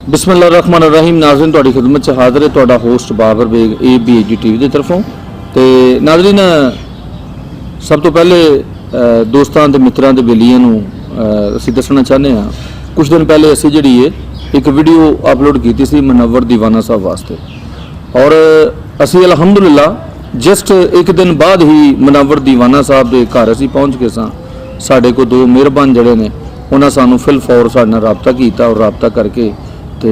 बिस्मिल्लाहिर्रहमानिर्रहीम। नाज़रीन तुहाडी खिदमत च हाज़र है तुहाडा host Babar Beg ABG TV की तरफों। तो नाज़रीन सब तो पहले दोस्तों के मित्रों के बेलियां असीं दसना चाहते हैं, कुछ दिन पहले असीं जिहड़ी है एक वीडियो अपलोड की सी मुनव्वर दीवाना साहब वास्ते, और असीं अलहमदुलिल्लाह जस्ट एक दिन बाद ही मुनव्वर दीवाना साहब के घर असीं पहुँच के साडे को दो मेहरबान जिहड़े ने उन्हां सानूं फिल फौर साडे नाल राबता कीता और राबता करके तो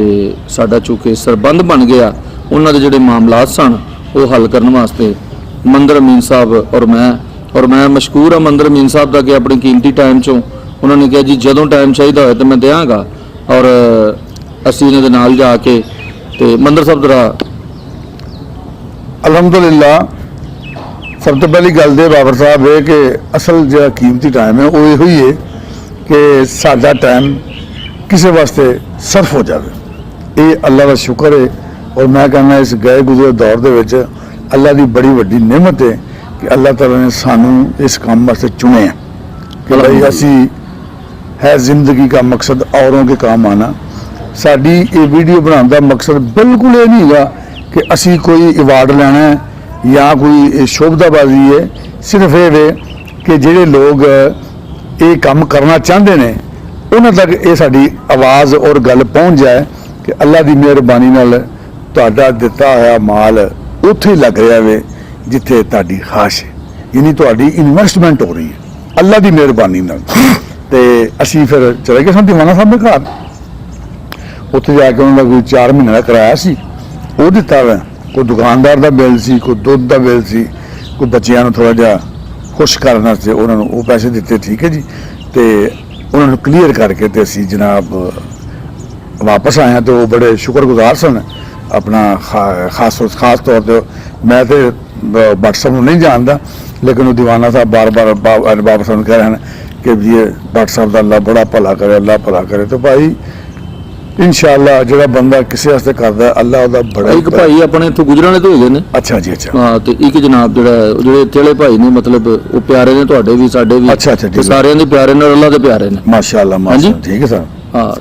साडा चूँकि सरबंध बन गया उन्होंने के जोड़े मामलात सन वो हल करने वास्ते मंदर अमीन साहब और मैं मशहूर हाँ मंदर अमीन साहब का कि अपनी कीमती टाइम चों उन्होंने कहा जी जदों टाइम चाहिए हो तो मैं देंगा, और असी इन्हां दे नाल जाके तो मंदर साहब जरा अलहमदुलिल्लाह सब तो पहली गल तो बाबर साहब है कि असल जो कीमती टाइम है वो यही है कि साडा टाइम किसी वास्ते सर्फ हो जाए। ये अल्लाह का शुक्र है, और मैं कहना इस गए गुजरे दौर के विच अल्लाह की बड़ी वड्डी नेमत है कि अल्लाह ताला ने सानू इस काम वास्ते चुने हैं कि भाई असी है जिंदगी का मकसद औरों के काम आना। साड़ी ये वीडियो बनाने का मकसद बिल्कुल ये नहीं है कि असी कोई अवार्ड लेना है या कोई शोभताबाजी है, सिर्फ ये है कि जिहड़े लोग ये काम करना चाहते हैं उन्होंने तक ये साड़ी आवाज़ और गल पहुँच जाए कि अल्लाह की मेहरबानी नाल तुहाडा दिता होया माल उत्थे लग रहा है जिथे तुहाडी खाश है, यानी तुहाडी इन्वेस्टमेंट हो रही है अल्लाह की मेहरबानी नाल। ते असी फिर चले गए सन दीवाना साहब के घर, उत्थे जाके उन्होंने कोई 4 महीने का किराया सी वो दिता वा, कोई दुकानदार का बिल सी, कोई दुध का बिल सी, कोई बच्चों थोड़ा जहा खुश करने से उन्होंने वो पैसे दिते, ठीक है जी। तो उन्होंने क्लीयर करके तो असी जनाब वापस आए हैं, तो वो बड़े शुक्रगुजार सन अपना खास तौर पर। मैं तो WhatsApp को नहीं जानता, लेकिन वो दीवाना साहब बार बार बाबर साहब कह रहे हैं कि ये WhatsApp का अल्लाह बड़ा भला करे, अल्लाह भला करे। तो भाई इंशाअल्लाह जो बंदा किसी वास्ते करता है अल्लाह उहदा बड़ा। एक भाई अपने इत्थों गुजरने तो हो गए। अच्छा जी, अच्छा हाँ, तो एक जनाब जो तेले भाई ने मतलब वो प्यारे ने तुहाडे भी साडे भी। अच्छा अच्छा, सारे दे प्यारे ने, अल्लाह दे प्यारे ने माशाअल्लाह माशाअल्लाह, ठीक है सर। हाँ,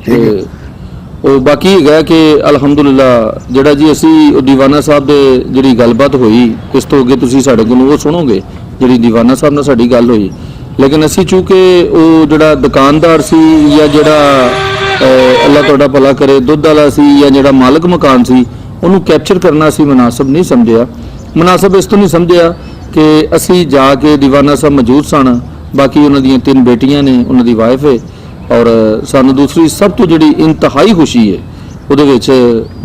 वो बाकी है कि अलहमदुलिल्लाह जिहड़ा जी असी दीवाना साहब दे जिहड़ी गलबात हुई इस तो अगे तुसीं साडे कोलों वो सुनोगे जिहड़ी दीवाना साहब नाल साडी गल हुई। लेकिन असी चूँकि वो जिहड़ा दुकानदार सी या जिहड़ा अल्लाह तुहाडा भला करे दुध वाला सी या जिहड़ा मालक मकान सी उन्होंने कैप्चर करना असी मुनासिब नहीं समझिया। मुनासिब इस तो नहीं समझिया कि असी जाके दीवाना साहब मौजूद सन, बाकी उन्हों दी 3 बेटियां ने, उन्हों दी वाइफ है, और सानू दूसरी सब तो जिहड़ी इंतहाई खुशी है उहदे विच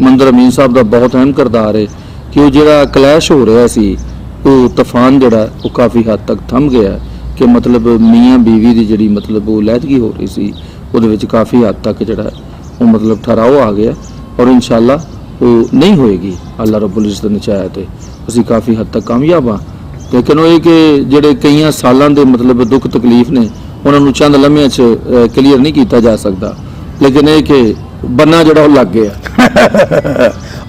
मंदर अमीन साहब का बहुत अहम किरदार है कि वो जिहड़ा क्लैश हो रहा सी वो तूफान जिहड़ा वो काफ़ी हद तक थम गया कि मतलब मियाँ बीवी की जिहड़ी मतलब वो लैदगी हो रही सी उहदे विच काफ़ी हद तक जिहड़ा वो मतलब ठहराव आ गया, और इंशाअल्लाह वो नहीं होएगी अल्लाह रब्बुल इज़्ज़त ने चाहा तो असीं काफ़ी हद तक कामयाब हाँ। लेकिन वो कि जिहड़े कई सालों के मतलब दुख तकलीफ ने उन्होंने चंद लम्हे क्लीयर नहीं किया जा सकता, लेकिन ये कि बन्ना जो लग गया।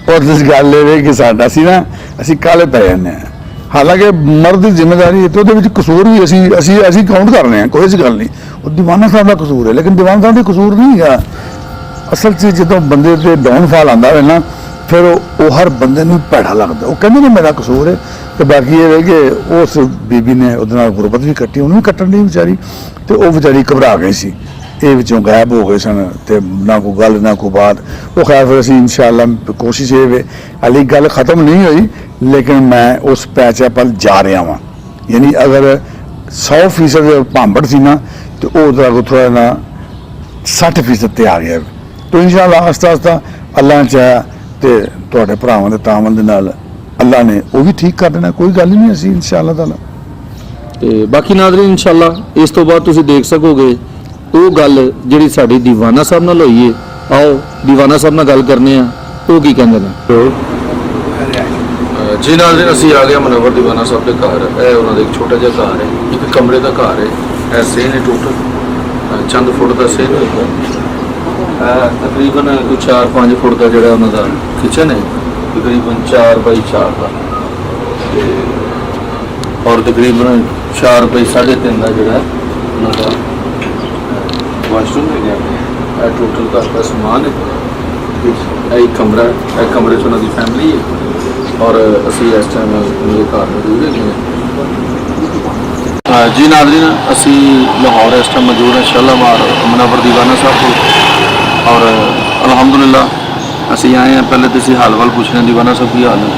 और जिस गल ये कि साडा सी ना असीं काले पै जाने हैं, हालांकि मर्द की जिम्मेदारी है तो कसूर भी असी काउंट कर रहे हैं, कोई ऐसी गल नहीं। वो दीवाना साहब का कसूर है, लेकिन दीवाना साहब का कसूर नहीं है असल च। जो बंदे से डाउनफॉल आता है ना फिर वो हर बंदे भैड़ा लगता, वो कहते मेरा कसूर है। तो बाकी ये है कि उस बीबी ने उहदे गुरबत भी कट्टी, उन्होंने भी कट्टन दी बेचारी, तो वह बेचारी घबरा गई सी, ये विचों गायब हो गए सन, तो ना कोई गल ना कोई बात। वो खैर फिर असीं इंशाअल्लाह कोशिश ये है हाली गल खत्म नहीं हुई, लेकिन मैं उस पैचे पर जा रहा वहाँ, यानी अगर 100% भांबड़ सी ना तो वो थोड़ा ना 60% ते आ गया। तो इंशाअल्लाह आस्ता आस्ता अल्लाह ने चाहा तो तुहाडे भरावां दे तामल दे नाल अल्लाह ने वो भी ठीक कर देना, कोई गल नहीं असीं इंशाअल्लाह ताला। ते बाकी नाज़रीन इंशाअल्लाह इस तो बाद तुसीं देख सकोगे वो गल जिहड़ी साडी दीवाना साहब नाल होई है। आओ दीवाना साहब नाल गल करने आ, वो की कहंदे ने। जी नाज़रीन असीं आ गए मुनव्वर दीवाना साहब के घर। है उन्होंने एक छोटा जिहा घर है, एक कमरे का घर है, ऐसे ने टोटल चंद फुट का सेन होगा, तकरीबन कोई 4-5 फुट का जिहड़ा उन्हां दा किचन है, तकरीबन 4 बाई 4 का, और तकरीबन 4 बाई 3.5 का जिहड़ा उन्हां दा वाशरूम है। टोटल घर का समान है। एक कमरा एक कमरे 'ਚ ਉਹਨਾਂ ਦੀ ਫੈਮਿਲੀ ਹੈ ਔਰ ਅਸੀਂ ਇਸ ਟਾਈਮ ਮੇਰੇ ਘਰ ਮੌਜੂਦ ਹੈਗੇ ਹਾਂ। ਜੀ ਨਾਜ਼ਰੀਨ, ਅਸੀਂ ਲਾਹੌਰ ਇਸ ਟਾਈਮ ਮੌਜੂਦ ਹਾਂ ਸ਼ਾਲਾਮਾਰ ਮੁਨੱਵਰ ਦੀਵਾਨਾ ਸਾਹਿਬ ਕੋਲ ਔਰ ਅਲਹਮਦੁਲਿਲਾ ਅਸੀਂ ਆਏ ਹਾਂ। ਪਹਿਲੇ तो ਅਸੀਂ हाल वाल पूछ रहे हैं दीवाना साहब की हाल है?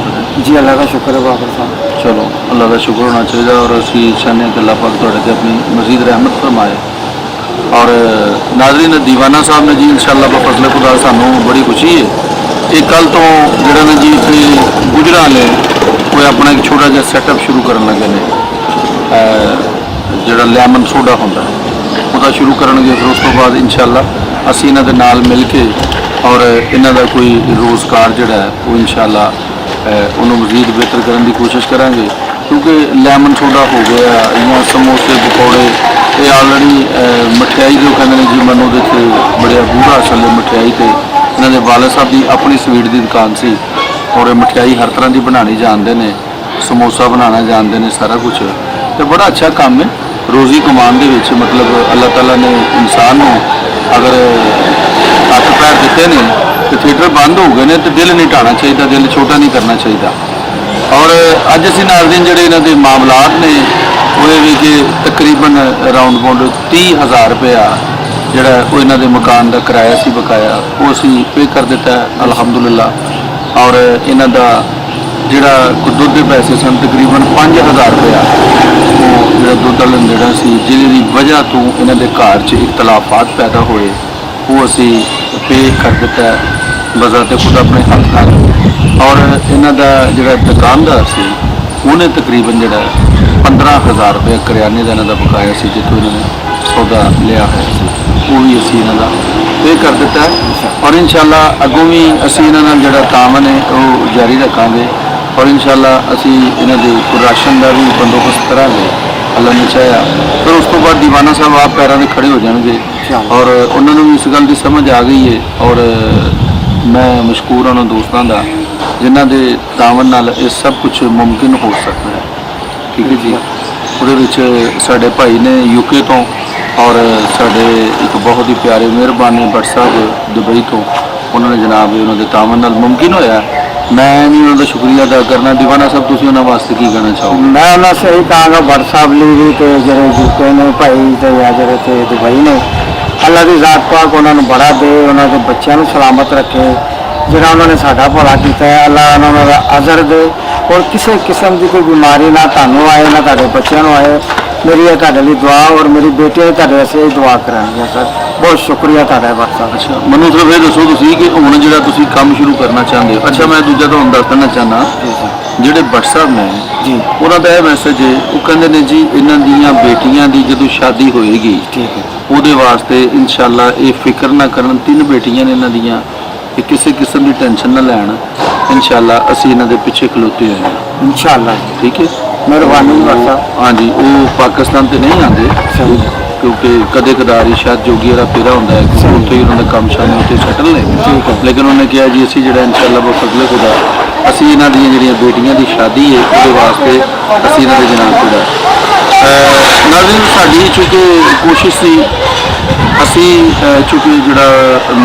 जी अल्लाह का शुक्र है बाबर साहब। चलो अल्लाह का शुक्र होना चाहिए और असी चाहते हैं कि अल्लाह पाक तुहाडे ते अपनी मजीद रहमत फरमाए। और नाज़रीन, दीवाना साहब ने जी इंशाअल्लाह बफज़ल खुदा सानू बड़ी खुशी है कि कल तो जिहड़ा ने जी इत्थे गुजरा ने कोई अपना एक छोटा जिहा सैटअप शुरू करन लगे ने, जिहड़ा लेमन सोडा हुंदा ਉਹਦਾ शुरू करनगे। फिर उस तो बाद इंशाअल्लाह असी इन्हां दे नाल मिल के और इन्हां दा कोई रोज़गार जिहड़ा है वो इंशाअल्लाह ਉਹਨੂੰ ਮਜ਼ੀਦ ਬਿਹਤਰ ਕਰਨ ਦੀ ਕੋਸ਼ਿਸ਼ ਕਰਾਂਗੇ। ਕਿਉਂਕਿ ਲੈਮਨ ਸੋਡਾ ਹੋ ਗਿਆ ਜਾਂ ਸਮੋਸੇ ਪਕੌੜੇ, ਇਹ ਆਲਰੇਡੀ ਮਠਿਆਈ ਜੋ ਕਹਿੰਦੇ ਨੇ ਜੀ, ਮੈਨੂੰ ਉਹਦੇ 'ਤੇ ਬੜਿਆ ਬੂੜਾ ਅਸਲ ਦੇ ਮਠਿਆਈ 'ਤੇ ਇਹਨਾਂ ਦੇ ਵਾਲਦ ਸਾਹਿਬ ਦੀ ਆਪਣੀ ਸਵੀਟ ਦੀ ਦੁਕਾਨ ਸੀ ਔਰ ਮਠਿਆਈ ਹਰ ਤਰ੍ਹਾਂ ਦੀ ਬਣਾਉਣੀ ਜਾਣਦੇ ਨੇ, ਸਮੋਸਾ ਬਣਾਉਣਾ ਜਾਣਦੇ ਨੇ, ਸਾਰਾ ਕੁਝ। ਤੇ ਬੜਾ ਅੱਛਾ ਕੰਮ ਹੈ ਰੋਜ਼ੀ ਕਮਾਉਣ ਦੇ ਵਿੱਚ। ਮਤਲਬ ਅੱਲਾਹ ਤਾਲਾ ਨੇ ਇਨਸਾਨ ਨੂੰ ਅਗਰ ਹੱਥ ਪੈਰ ਦਿੱਤੇ ਨੇ तो थिएटर बंद हो गए हैं तो दिल नहीं ढाना चाहिए, दिल छोटा नहीं करना चाहिए। और अज असी नाज़रीन जिहड़े इन्हां दे मामलात ने वो ये भी कि तकरीबन अराउंड अबाउट 30,000 रुपया जिहड़ा वो इन्हां दे मकान का किराया सी बकाया वो असी पे कर दिता है अल्हम्दुलिल्लाह। और इन्हां दा जिहड़ा दुध के पैसे सन तकरीबन 5,000 रुपया वो जिहड़ा दुध वाला जिहड़ा सी जिहदी वजह तो इन्हां दे घर च इख्तलाफात पैदा होए वो असी पे कर दिता है बज़ाते खुद अपने हथ नाल। और इन्हां दा जिहड़ा दुकानदार सी उन्हें तकरीबन जिहड़ा 15,000 रुपया करियाने का इन्हां दा बकाया सी जितों इन्होंने सौदा लिया है वो भी असी इन्हां दा पे कर दिता है। और इंशाअल्लाह अगों भी असी इन्हां नाल जिहड़ा तामन है वो जारी रखांगे और इंशाअल्लाह असी इन्हां दे राशन का भी बंदोबस्त करांगे अल्लाह ने चाहा। फिर उस तो बाद दीवाना साहब आप पैरों से खड़े हो जाएंगे और उन्होंने भी इस गल की समझ आ गई है। और मैं मशकूर उन्होंने दोस्तों का जिन्हों के तावन नाल ये सब कुछ मुमकिन हो सकता है। ठीक है जी। वो साढ़े भाई ने यूके तो और साढ़े एक बहुत ही प्यारे मेहरबानी भट्ट साहब दुबई तो उन्होंने जनाब उन्होंने तावन नाल मुमकिन होया। मैं नहीं उन्होंने शुक्रिया अदा करना। दीवाना साहब तुसीं उन्होंने वास्ते की कहना चाहो? मैं उन्होंने से यही कहांगा भट्ट साहब लिए भी तो जरे यूके ने भाई तो या जरे थे दुबई ने, अल्लाह की जात पाक उन्होंने बड़ा दे, उन्होंने बच्चों को सलामत रखे, जिन्हें उन्होंने साडा भला किया है अल्लाह उन्होंने अजर दे। और किसी किस्म की कोई बीमारी ना तुहानू आए ना तुहाडे बच्चों को आए। मेरी तुहाडे लिए दुआ और मेरी बेटी तुहाडे वास्ते ही दुआ करांगी सर। बहुत शुक्रिया तुहाडा भट्ट साहब। अच्छा मैनूं सिर्फ ये दसो तुसीं कि हुण जिहड़ा तुसीं काम शुरू करना चाहते हो। अच्छा मैं दूजा तुहानूं दस देना चाहना जिहड़े भट्ट साहब ने जी उन्हां दा यह मैसेज है वो कहंदे ने जी इन्हां दीयां बेटियां दी जदों शादी होएगी ठीक है ਉਹਦੇ वास्ते इंशाअल्लाह ये फिक्र ना करन। 3 बेटियां ने इन्हां दियां कि किसी किस्म की टेंशन ना लैन। इंशाअल्लाह असी इन्हां दे पिछे खलोते हैं इंशाअल्लाह। ठीक है मेहरबानी भट्ट साहब। हाँ जी वो पाकिस्तान तो नहीं आते क्योंकि कदे कदार ही शायद जोगी वाला फेरा होंदा है कि उत्थे ही उन्होंने काम शाम उत्थे सैटल ने। लेकिन उन्होंने कहा जी असी जिहड़ा इंशाअल्लाह बफज़ल खुदा असी इन्हां दी जिहड़ियां बेटियां दी शादी है उसदे वास्ते असी इन्हां दे जनाब खुदा नाज़रीन साडी चूँकि कोशिश सी असी चूँकि जिहड़ा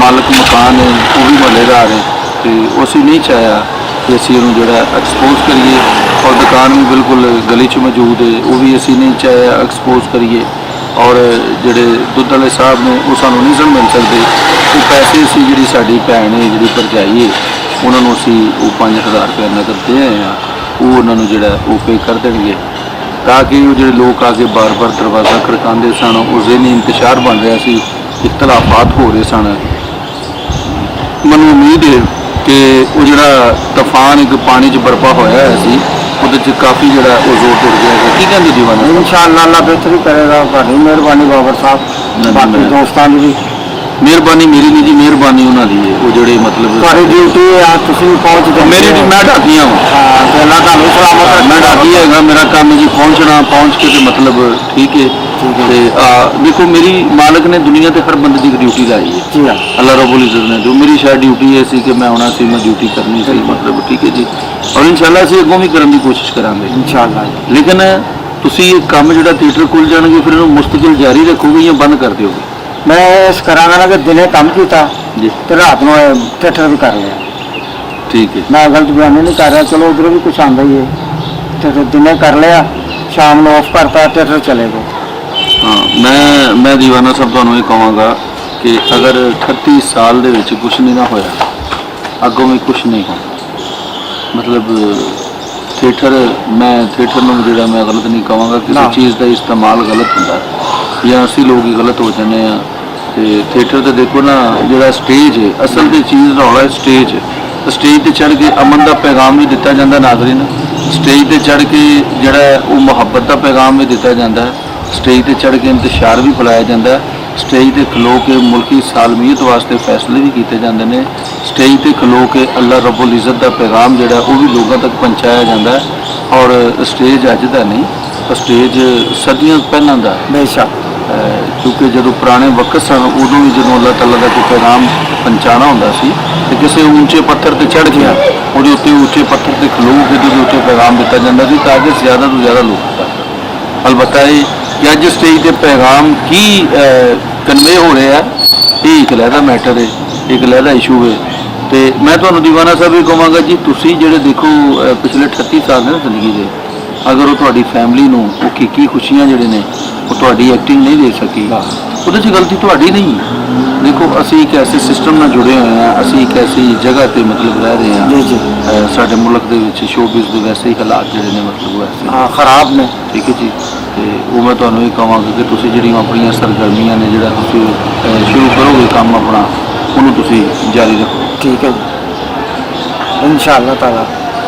मालक मकान है वो भी महल्लेदार है तो असी नहीं चाहया कि असी उन्होंने जिहड़ा एक्सपोज करिए और दुकान भी बिल्कुल गली च मौजूद है वो भी असी नहीं चाहया एक्सपोज करिए। और जिहड़े दुध वाले साहब ने वो सानू नहीं मिल सकते तो पैसे असी जिहड़ी साडी भैन है जिहड़ी भरजाई है उन्होंने असी वो 5,000 रुपया नगद दे आए हैं वो उन्होंने जिहड़ा वो पे कर देंगे ताकि वो जो लोग आके बार बार दरवाज़ा खड़काते सन उस दिन इंतशार बन रहा सी, इख्तलाफात हो रहे सन। मैं उम्मीद है कि वो जो तूफान एक पानी च बरपा होया सी वो काफ़ी जो जोर टुट गया है। की कहते दीवाना इंशाअल्लाह अल्लाह बेहतर ही करेगा। बड़ी मेहरबानी बाबर साहब। बाकी दोस्तों की भी मेहरबानी मेरी नहीं जी मेहरबानी उन्होंने है वो जोड़े मतलब तुम्हारी ड्यूटी है तुम पहुँच मेरी मैं डाकिया हूँ अल्लाह तुहानू सलामत मैं डाकी है मेरा काम है जी पहुँचना पहुँच के तो मतलब ठीक है। देखो मेरी मालक ने दुनिया के हर बंदे की ड्यूटी लाई है जी हाँ अल्लाह रब्बुल इज़्ज़त ने जो मेरी शायद ड्यूटी है सी कि मैं आना सी मैं ड्यूटी करनी सी मतलब ठीक है जी। और इंशाअल्लाह असीं अगों भी करने की कोशिश करांगे इंशाअल्लाह। लेकिन तुसीं ये काम जो थिएटर खुल जाएंगे फिर इन्हूं मुस्तकिल जारी रखोगे या बंद कर दोगे? मैं इस करांगा ना कि दिने काम किया ਜੀ ਤੇ ਰਾਤ ਨੂੰ ਥੀਏਟਰ ਵੀ ਕਰ ਲਿਆ। ਠੀਕ ਹੈ। ਮੈਂ ਗਲਤ ਬਿਆਨੀ ਨਹੀਂ ਕਰ ਰਿਹਾ, ਚਲੋ ਉਧਰੋਂ ਵੀ ਕੁਛ ਆਉਂਦਾ ਹੀ ਹੈ। ਥੀਏਟਰ ਦਿਨੇ ਕਰ ਲਿਆ, ਸ਼ਾਮ ਨੂੰ ਆਫ ਕਰਤਾ, ਥੀਏਟਰ ਚਲੇ ਗਏ। ਹਾਂ, ਮੈਂ ਦੀਵਾਨਾ ਸਾਹਿਬ ਤੁਹਾਨੂੰ ਇਹ ਕਹਾਂਗਾ ਕਿ ਅਗਰ 38 ਸਾਲ ਦੇ ਵਿੱਚ ਕੁਝ ਨਹੀਂ ਨਾ ਹੋਇਆ, ਅੱਗੋਂ ਵੀ ਕੁਝ ਨਹੀਂ ਹੋਣਾ। ਮਤਲਬ ਥੀਏਟਰ ਨੂੰ ਜਿਹੜਾ ਮੈਂ ਗਲਤ ਨਹੀਂ ਕਹਾਂਗਾ, ਕਿਸੇ ਚੀਜ਼ ਦਾ ਇਸਤੇਮਾਲ ਗਲਤ ਹੁੰਦਾ ਜਾਂ ਅਸੀਂ ਲੋਕ ਹੀ ਗਲਤ ਹੋ ਜਾਂਦੇ ਆ। ਤੇ ਥੀਏਟਰ ਤੇ ਦੇਖੋ ਨਾ, ਜਿਹੜਾ ਸਟੇਜ ਹੈ, ਅਸਲ ਦੀ ਚੀਜ਼ ਰੌਲਾ ਸਟੇਜ ਹੈ। ਸਟੇਜ ਤੇ ਚੜ੍ਹ ਕੇ ਅਮਨ ਦਾ ਪੈਗਾਮ ਵੀ ਦਿੱਤਾ ਜਾਂਦਾ ਨਾਜ਼ਰੀਨ। ਸਟੇਜ ਤੇ ਚੜ੍ਹ ਕੇ ਜਿਹੜਾ ਉਹ ਮੁਹੱਬਤ ਦਾ ਪੈਗਾਮ ਵੀ ਦਿੱਤਾ ਜਾਂਦਾ ਹੈ। ਸਟੇਜ ਤੇ ਚੜ੍ਹ ਕੇ ਇੰਤਸ਼ਾਰ ਵੀ ਫੈਲਾਇਆ ਜਾਂਦਾ ਹੈ। ਸਟੇਜ ਤੇ ਖਲੋ ਕੇ ਮੁਲਕੀ ਸਾਲਮੀਅਤ ਵਾਸਤੇ ਫੈਸਲੇ ਵੀ ਕੀਤੇ ਜਾਂਦੇ ਨੇ। ਸਟੇਜ ਤੇ ਖਲੋ ਕੇ ਅੱਲਾ ਰੱਬੁਲ ਇੱਜ਼ਤ ਦਾ ਪੈਗਾਮ ਜਿਹੜਾ ਉਹ ਵੀ ਲੋਕਾਂ ਤੱਕ ਪਹੁੰਚਾਇਆ ਜਾਂਦਾ ਹੈ। ਔਰ ਸਟੇਜ ਅੱਜ ਦਾ ਨਹੀਂ, ਸਟੇਜ ਸਦੀਆਂ ਪਹਿਲਾਂ ਦਾ। ਬੇਸ਼ੱਕ। ਕਿਉਂਕਿ ਜਦੋਂ ਪੁਰਾਣੇ ਵਕਤ ਸਨ, ਉਦੋਂ ਵੀ ਜਦੋਂ ਅੱਲਾਹ ਤਾਲਾ ਦਾ ਕੋਈ ਪੈਗਾਮ ਪਹੁੰਚਾਉਣਾ ਹੁੰਦਾ ਸੀ ਤੇ ਕਿਸੇ ਉੱਚੇ ਪੱਥਰ ਤੇ ਚੜ੍ਹ ਗਿਆ, ਉਹਦੇ ਉੱਤੇ ਉੱਚੇ ਪੱਥਰ ਤੇ ਖਲੋ ਕੇ ਉਹਦੇ ਉੱਤੇ ਪੈਗਾਮ ਦਿੱਤਾ ਜਾਂਦਾ ਸੀ ਤਾਂ ਕਿ ਜ਼ਿਆਦਾ ਤੋਂ ਜ਼ਿਆਦਾ ਲੋਕ ਤੱਕ। ਅਲਬੱਤਾ ਇਹ ਕਿ ਅੱਜ ਸਟੇਜ ਤੇ ਪੈਗਾਮ ਕੀ ਕਨਵੇ ਹੋ ਰਿਹਾ ਹੈ, ਇਹ ਇੱਕ ਲਹਿਦਾ ਮੈਟਰ ਹੈ, ਇੱਕ ਲਹਿਦਾ ਇਸ਼ੂ ਹੈ। ਤੇ ਮੈਂ ਤੁਹਾਨੂੰ ਦੀਵਾਨਾ ਸਾਹਿਬ ਇਹ ਕਹਾਂਗਾ ਜੀ, ਤੁਸੀਂ ਜਿਹੜੇ ਦੇਖੋ ਪਿਛਲੇ 38 ਸਾਲ ਨੇ ਜ਼ਿੰਦਗੀ ਦੇ, ਅਗਰ ਉਹ ਤੁਹਾਡੀ ਫੈਮਿਲੀ ਨੂੰ ਉਹ ਕੀ ਖੁਸ਼ੀਆਂ ਜਿਹੜੇ ਨੇ ਉਹ ਤੁਹਾਡੀ ਐਕਟਿੰਗ ਨਹੀਂ ਦੇ ਸਕੀ, ਉਹਦੇ 'ਚ ਗਲਤੀ ਤੁਹਾਡੀ ਨਹੀਂ। ਦੇਖੋ ਅਸੀਂ ਇੱਕ ਐਸੇ ਸਿਸਟਮ ਨਾਲ ਜੁੜੇ ਹੋਏ ਹਾਂ, ਅਸੀਂ ਇੱਕ ਐਸੀ ਜਗ੍ਹਾ ਤੇ ਮਤਲਬ ਰਹਿ ਰਹੇ ਹਾਂ। ਸਾਡੇ ਮੁਲਕ ਦੇ ਵਿੱਚ ਸ਼ੋਬਿਜ਼ ਦੇ ਵੈਸੇ ਹੀ ਹਾਲਾਤ ਜਿਹੜੇ ਨੇ ਮਤਲਬ ਉਹ ਐਸੇ ਖਰਾਬ ਨੇ। ਠੀਕ ਹੈ ਜੀ। ਤੇ ਉਹ ਮੈਂ ਤੁਹਾਨੂੰ ਇਹ ਕਹਾਂਗਾ ਕਿ ਤੁਸੀਂ ਜਿਹੜੀਆਂ ਆਪਣੀਆਂ ਸਰਗਰਮੀਆਂ ਨੇ, ਜਿਹੜਾ ਤੁਸੀਂ ਸ਼ੁਰੂ ਕਰੋਗੇ ਕੰਮ ਆਪਣਾ, ਉਹਨੂੰ ਤੁਸੀਂ ਜਾਰੀ ਰੱਖੋ। ਠੀਕ ਹੈ ਜੀ, ਇਨਸ਼ਾਅੱਲਾ ਤਾਲਾ।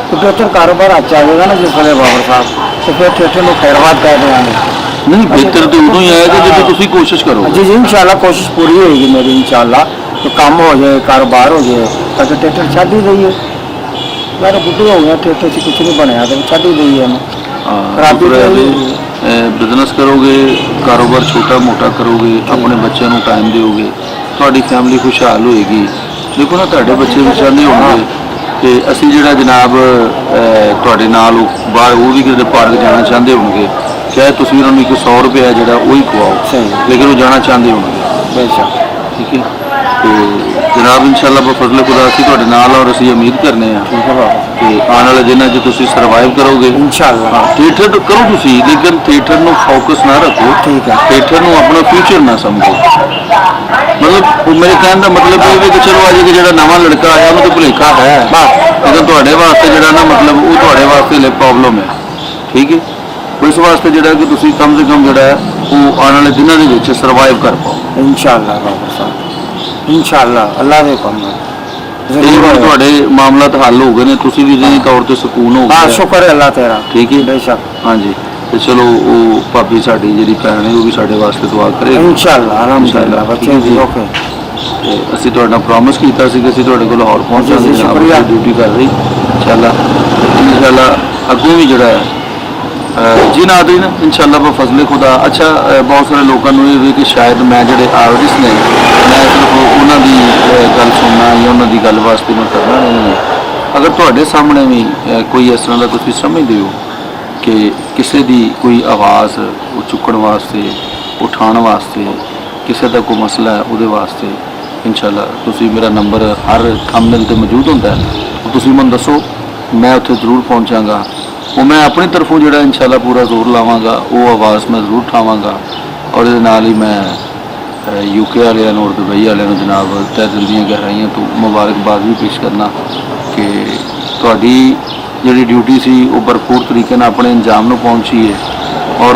ਕਿਉਂਕਿ ਉੱਥੇ ਕਾਰੋਬਾਰ ਅੱਜ ਆ ਜਾਏਗਾ ਨਾ ਜਿਸ ਵੇਲੇ ਬਾਬਰ ਸਾਹਿਬ, ਤੇ ਫਿਰ ਥੀਏਟਰ ਨੂੰ ਖੈਰਵਾਦ ਕਹਿ ਦੇਵਾਂਗੇ। ਨਹੀਂ, ਬਿਹਤਰ ਤੇ ਉਦੋਂ ਹੀ ਆਏਗਾ ਜਦੋਂ ਤੁਸੀਂ ਕੋਸ਼ਿਸ਼ ਕਰੋ। जी जी इंशाल्लाह कोशिश पूरी होगी मेरी इंशाल्लाह। तो काम हो जाए, कारोबार हो जाए, ताकि थिएटर छड़ ही रही है। यार बुढ़े हो गया, थिएटर से कुछ नहीं बनया तो छड़ ही रही है खराबी बिजनेस करोगे, कारोबार छोटा मोटा करोगे, अपने बच्चों को टाइम दोगे, ਤੁਹਾਡੀ ਫੈਮਿਲੀ ਖੁਸ਼ਹਾਲ ਹੋਏਗੀ। ਦੇਖੋ ਨਾ, ਤੁਹਾਡੇ ਬੱਚੇ ਵੀ ਚਾਹੁੰਦੇ ਹੋਣਗੇ ਕਿ ਅਸੀਂ ਜਿਹੜਾ ਜਨਾਬ ਤੁਹਾਡੇ ਨਾਲ ਬਾਹਰ ਉਹ ਵੀ ਕਿਤੇ ਪਾਰਕ ਜਾਣਾ ਚਾਹੁੰਦੇ ਹੋਣਗੇ, ਚਾਹੇ ਤੁਸੀਂ ਉਹਨਾਂ ਨੂੰ ਇੱਕ 100 ਰੁਪਇਆ ਜਿਹੜਾ ਉਹ ਹੀ ਖਵਾਓ, ਲੇਕਿਨ ਉਹ ਜਾਣਾ ਚਾਹੁੰਦੇ ਹੋਣਗੇ। बेशक। ਠੀਕ ਹੈ। ਤੇ ਜਨਾਬ ਇਨਸ਼ਾਅੱਲਾ ਬਫਜ਼ਲ ਖੁਦਾ ਅਸੀਂ ਤੁਹਾਡੇ ਨਾਲ, ਔਰ ਅਸੀਂ ਉਮੀਦ ਕਰਨੇ ਆ ठीक है बाबा, ਕਿ ਆਉਣ ਵਾਲੇ ਦਿਨਾਂ 'ਚ ਤੁਸੀਂ ਸਰਵਾਈਵ ਕਰੋਗੇ। इंशाल्लाह। ਥੀਏਟਰ ਤਾਂ ਕਰੋ ਤੁਸੀਂ, ਲੇਕਿਨ ਥੀਏਟਰ ਨੂੰ ਫੋਕਸ ਨਾ ਰੱਖੋ। ठीक है। ਥੀਏਟਰ ਨੂੰ ਆਪਣਾ ਫਿਊਚਰ ਨਾ ਸਮਝੋ। ਮਤਲਬ ਉਹ ਮੇਰੇ ਕਹਿਣ ਦਾ ਮਤਲਬ ਇਹ ਵੀ ਕਿ ਚਲੋ ਅੱਜ ਜਿਹੜਾ ਨਵਾਂ ਲੜਕਾ ਆਇਆ ਉਹਨੂੰ ਤਾਂ ਭੁਲੇਖਾ ਹੈ, ਲੇਕਿਨ ਤੁਹਾਡੇ ਵਾਸਤੇ ਜਿਹੜਾ ਨਾ ਮਤਲਬ ਉਹ ਤੁਹਾਡੇ ਵਾਸਤੇ ਲਈ ਪ੍ਰੋਬਲਮ ਹੈ। ਠੀਕ ਹੈ। ਇਸ ਵਾਸਤੇ ਜਿਹੜਾ ਕਿ ਤੁਸੀਂ ਕਮ ਸੇ ਕਮ ਜਿਹੜਾ ਹੈ ਉਹ ਆਉਣ ਵਾਲੇ ਦਿਨਾਂ ਦੇ ਵਿੱਚ ਸਰਵਾਈਵ ਕਰ ਪਾਓ। इंशाल्लाह बाबा साहब, इंशाल्लाह अल्लाह के हुक्म नाल। ਇਹ ਹੁਣ ਤੁਹਾਡੇ ਮਾਮਲਾਤ ਹੱਲ ਹੋ ਗਏ ਨੇ, ਤੁਸੀਂ ਵੀ ਜਿਹੀ ਤੌਰ ਤੇ ਸਕੂਨ ਹੋ हाँ ਗਏ। शुक्र है अल्लाह तेरा। ਠੀਕ ਹੈ। बेशक। ਹਾਂਜੀ। ਤੇ ਚਲੋ ਉਹ ਭਾਬੀ ਸਾਡੀ ਜਿਹੜੀ ਭੈਣ ਹੈ ਉਹ ਵੀ ਸਾਡੇ ਵਾਸਤੇ ਦੁਆ ਕਰੇਗੀ। इंशाल्लाह अल्हम्दुलिल्लाह बच्चे भी ओके। ਤੇ ਅਸੀਂ ਤੁਹਾਡੇ ਨਾਲ ਪ੍ਰੋਮਿਸ ਕੀਤਾ ਸੀ ਕਿ ਅਸੀਂ ਤੁਹਾਡੇ ਕੋਲ ਲਾਹੌਰ ਪਹੁੰਚਾਂਗੇ। ਜੀ, ਸ਼ੁਕਰੀਆ। ਡਿਊਟੀ ਕਰ ਰਹੀ ਇਨਸ਼ਾਅੱਲਾ ਅੱਗੋਂ ਵੀ ਜਿਹੜਾ ਹੈ ਜੀ ਨਾਜ਼ਰੀਨ ਇਨਸ਼ਾਅੱਲਾ ਬਫਜ਼ਲ ਖੁਦਾ। ਅੱਛਾ, ਬਹੁਤ ਸਾਰੇ ਲੋਕਾਂ ਨੂੰ ਇਹ ਵੀ ਕਿ ਸ਼ਾਇਦ ਮੈਂ ਜਿਹੜੇ ਆਰਟਿਸਟ ਨੇ, ਮੈਂ ਸਿਰਫ ਉਹਨਾਂ ਦੀ ਗੱਲ ਸੁਣਨਾ ਜਾਂ ਉਹਨਾਂ ਦੀ ਗੱਲ ਵਾਸਤੇ ਮੈਂ ਕਰਨਾ ਨਹੀਂ ਹੈ। ਅਗਰ ਤੁਹਾਡੇ ਸਾਹਮਣੇ ਵੀ ਕੋਈ ਇਸ ਤਰ੍ਹਾਂ ਦਾ ਤੁਸੀਂ ਸਮਝਦੇ ਹੋ ਕਿ ਕਿਸੇ ਦੀ ਕੋਈ ਆਵਾਜ਼ ਉਹ ਚੁੱਕਣ ਵਾਸਤੇ, ਉਠਾਉਣ ਵਾਸਤੇ, ਕਿਸੇ ਦਾ ਕੋਈ ਮਸਲਾ ਹੈ ਉਹਦੇ ਵਾਸਤੇ, ਇਨਸ਼ਾਅੱਲਾ ਤੁਸੀਂ ਮੇਰਾ ਨੰਬਰ ਹਰ ਥੰਬਨੇਲ ਤੇ ਮੌਜੂਦ ਹੁੰਦਾ ਹੈ, ਉਹ ਤੁਸੀਂ ਮੈਨੂੰ ਦੱਸੋ, ਮੈਂ ਉੱਥੇ ਜ਼ਰੂਰ ਪਹੁੰਚਾਂਗਾ। ਉਹ ਮੈਂ ਆਪਣੀ ਤਰਫੋਂ ਜਿਹੜਾ ਇਨਸ਼ਾਅੱਲਾ ਪੂਰਾ ਜ਼ੋਰ ਲਾਵਾਂਗਾ, ਉਹ ਆਵਾਜ਼ ਮੈਂ ਜ਼ਰੂਰ ਉਠਾਵਾਂਗਾ। ਔਰ ਇਹਦੇ ਨਾਲ ਹੀ ਮੈਂ ਯੂਕੇ ਵਾਲਿਆਂ ਨੂੰ ਔਰ ਦੁਬਈ ਵਾਲਿਆਂ ਨੂੰ ਜਨਾਬ ਤਹਿ ਦਿਲ ਦੀਆਂ ਗਹਿਰਾਈਆਂ ਤੋਂ ਮੁਬਾਰਕਬਾਦ ਵੀ ਪੇਸ਼ ਕਰਨਾ ਕਿ ਤੁਹਾਡੀ ਜਿਹੜੀ ਡਿਊਟੀ ਸੀ ਉਹ ਭਰਪੂਰ ਤਰੀਕੇ ਨਾਲ ਆਪਣੇ ਅੰਜਾਮ ਨੂੰ ਪਹੁੰਚੀ ਹੈ। ਔਰ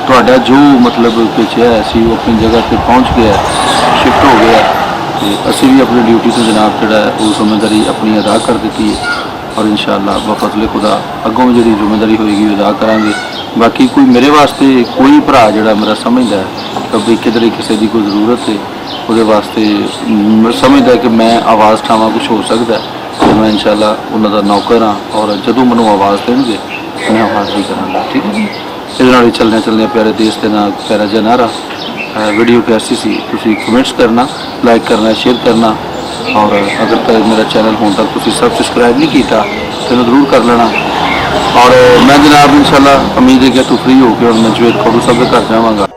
ਤੁਹਾਡਾ ਜੋ ਮਤਲਬ ਪਿੱਛੇ ਹੈ ਸੀ ਉਹ ਆਪਣੀ ਜਗ੍ਹਾ ਤੇ ਪਹੁੰਚ ਗਿਆ, ਸ਼ਿਫਟ ਹੋ ਗਿਆ। ਤੇ ਅਸੀਂ ਵੀ ਆਪਣੀ ਡਿਊਟੀ ਤੋਂ ਜਨਾਬ ਜਿਹੜਾ ਉਹ ਜ਼ਿੰਮੇਵਾਰੀ ਆਪਣੀ ਅਦਾ ਕਰ ਦਿੱਤੀ ਹੈ। ਔਰ ਇਨਸ਼ਾਅੱਲਾ ਬਫਜ਼ਲ ਖੁਦਾ ਅੱਗੋਂ ਵੀ ਜਿਹੜੀ ਜ਼ਿੰਮੇਵਾਰੀ ਹੋਏਗੀ ਉਹ ਅਦਾ ਕਰਾਂਗੇ। ਬਾਕੀ ਕੋਈ ਮੇਰੇ ਵਾਸਤੇ ਕੋਈ ਭਰਾ ਜਿਹੜਾ ਮੇਰਾ ਸਮਝਦਾ ਹੈ ਕਿ ਵੀ ਕਿਧਰੇ ਕਿਸੇ ਦੀ ਕੋਈ ਜ਼ਰੂਰਤ ਹੈ, ਉਹਦੇ ਵਾਸਤੇ ਸਮਝਦਾ ਕਿ ਮੈਂ ਆਵਾਜ਼ ਉਠਾਵਾਂ, ਕੁਛ ਹੋ ਸਕਦਾ ਤੇ ਮੈਂ ਇਨਸ਼ਾਅੱਲਾ ਉਹਨਾਂ ਦਾ ਨੌਕਰ ਹਾਂ। ਔਰ ਜਦੋਂ ਮੈਨੂੰ ਆਵਾਜ਼ ਦੇਣਗੇ ਮੈਂ ਆਵਾਜ਼ ਵੀ ਕਰਾਂਗਾ। ਠੀਕ ਹੈ ਜੀ। ਇਹਦੇ ਨਾਲ ਹੀ ਚੱਲਦਿਆਂ ਪਿਆਰੇ ਦੇਸ਼ ਦੇ ਨਾਲ ਪਿਆਰਾ ਜਿਹਾ ਨਾਰਾ। ਵੀਡੀਓ ਕੈਸੀ ਸੀ ਤੁਸੀਂ ਕਮੈਂਟਸ ਕਰਨਾ, ਲਾਈਕ ਕਰਨਾ, ਸ਼ੇਅਰ ਕਰਨਾ। और अगर तक मेरा चैनल होने तक तुम सब्सक्राइब नहीं किया तो जरूर कर लेना। और मैं जनाब इंशाल्लाह उम्मीद है कि तू फ्री हो के और मैं जुएद खड़ू सब घर जावांगा।